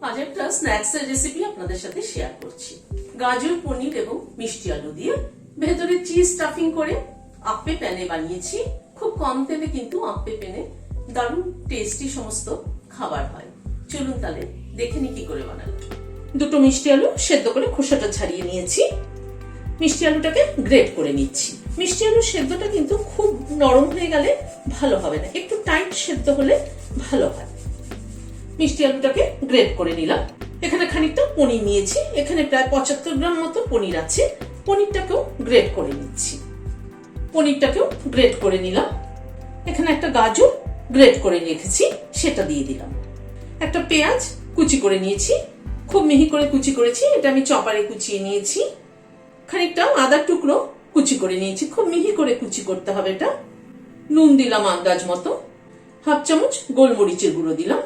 আজ একটা স্ন্যাক্স এর রেসিপি আপনাদের সাথে শেয়ার করছি। গাজর, পনির এবং মিষ্টি আলু দিয়ে ভেতরে চিজ স্টাফিং করে আপ্পে প্যানে বানিয়েছি। খুব কম তেলে কিন্তু আপ্পে প্যানে দারুণ টেস্টি সমস্ত খাবার হয়। চলুন তাহলে দেখে নি কি করে বানালাম। দুটো মিষ্টি আলু সেদ্ধ করে খোসাটা ছাড়িয়ে নিয়েছি। মিষ্টি আলুটাকে গ্রেট করে নিচ্ছি। মিষ্টি আলু সেদ্ধটা কিন্তু খুব নরম হয়ে গেলে ভালো হবে না, একটু টাইট সেদ্ধ হলে ভালো হয়। মিষ্টি আলুটাকে গ্রেট করে নিলাম। এখানে খানিকটা পনির নিয়েছি, এখানে প্রায় 75 গ্রাম মতো পনির আছে। পনিরটাকেও গ্রেট করে নিচ্ছি। পনিরটাকেও গ্রেট করে নিলাম। এখানে একটা গাজর গ্রেট করে রেখেছি, সেটা দিয়ে দিলাম। একটা পেঁয়াজ কুচি করে নিয়েছি, খুব মিহি করে কুচি করেছি, এটা আমি চপারে কুচিয়ে নিয়েছি। খানিকটা আদার টুকরো কুচি করে নিয়েছি, খুব মিহি করে কুচি করতে হবে এটা। নুন দিলাম আন্দাজ মতো, হাফ চামচ গোলমরিচের গুঁড়ো দিলাম,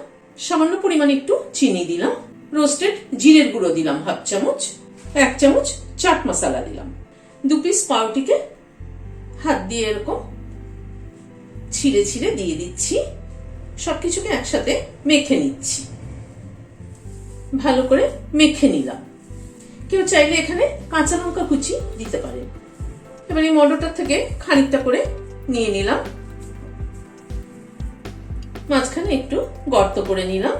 সামান্য পরিমাণে একটু চিনি দিলাম, রোস্টেড জিরের গুঁড়ো দিলাম হাফ চামচ, 1 চামচ চাট মশলা দিলাম। 2 পিস পাউরুটিকে হাত দিয়ে এরকম ছিঁড়ে ছিঁড়ে দিয়ে দিচ্ছি। সবকিছুকে একসাথে মেখে নিচ্ছি। ভালো করে মেখে নিলাম। কেউ চাইলে এখানে কাঁচা লঙ্কা কুচি দিতে পারে। এবার এই মটরটার থেকে খানিকটা করে নিয়ে নিলাম, মাঝখানে একটু গর্ত করে নিলাম।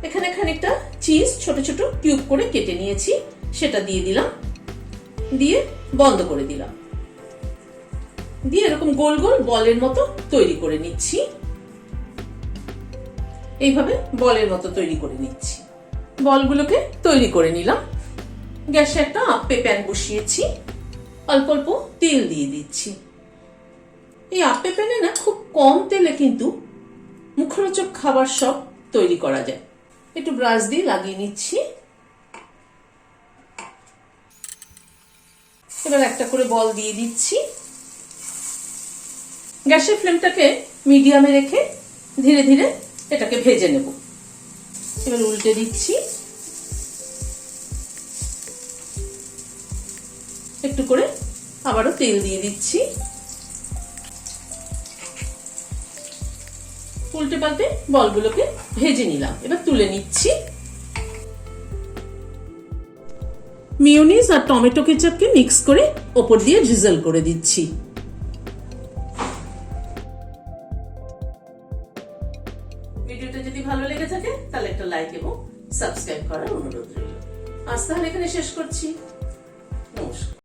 এখানে খানিকটা চিজ ছোট ছোট কিউব করে কেটে নিয়েছি, সেটা দিয়ে দিলাম। দিয়ে বন্ধ করে দিলাম। দিয়ে এরকম গোল গোল বলের মতো তৈরি করে নিচ্ছি। এইভাবে বলের মতো তৈরি করে নিচ্ছি। বলগুলোকে তৈরি করে নিলাম। গ্যাসে একটা আপ্পে প্যান বসিয়েছি, অল্প অল্প তেল দিয়ে দিচ্ছি। এই আপ্পে প্যানে না খুব কম তেলে কিন্তু মুখরোচক খাবার সব তৈরি করা যায়। একটু ব্রাশ দিয়ে লাগিয়ে নিচ্ছি। এবার একটা করে বল দিয়ে দিচ্ছি। গ্যাসের ফ্লেমটাকে মিডিয়ামে রেখে ধীরে ধীরে এটাকে ভেজে নেব। এবার উল্টে দিচ্ছি। একটু করে আবারও তেল দিয়ে দিচ্ছি। উল্টে পাল্টে বলগুলোকে ভেজে নিলাম। এবার তুলে নিচ্ছি। মিয়োনিজ আর টমেটো কেচাপকে মিক্স করে ওপর দিয়ে ড্রিজল করে দিচ্ছি। ভিডিওটা যদি ভালো লেগে থাকে তাহলে একটা লাইক এবং সাবস্ক্রাইব করার অনুরোধ রইল। আজ তাহলে এখানে শেষ করছি।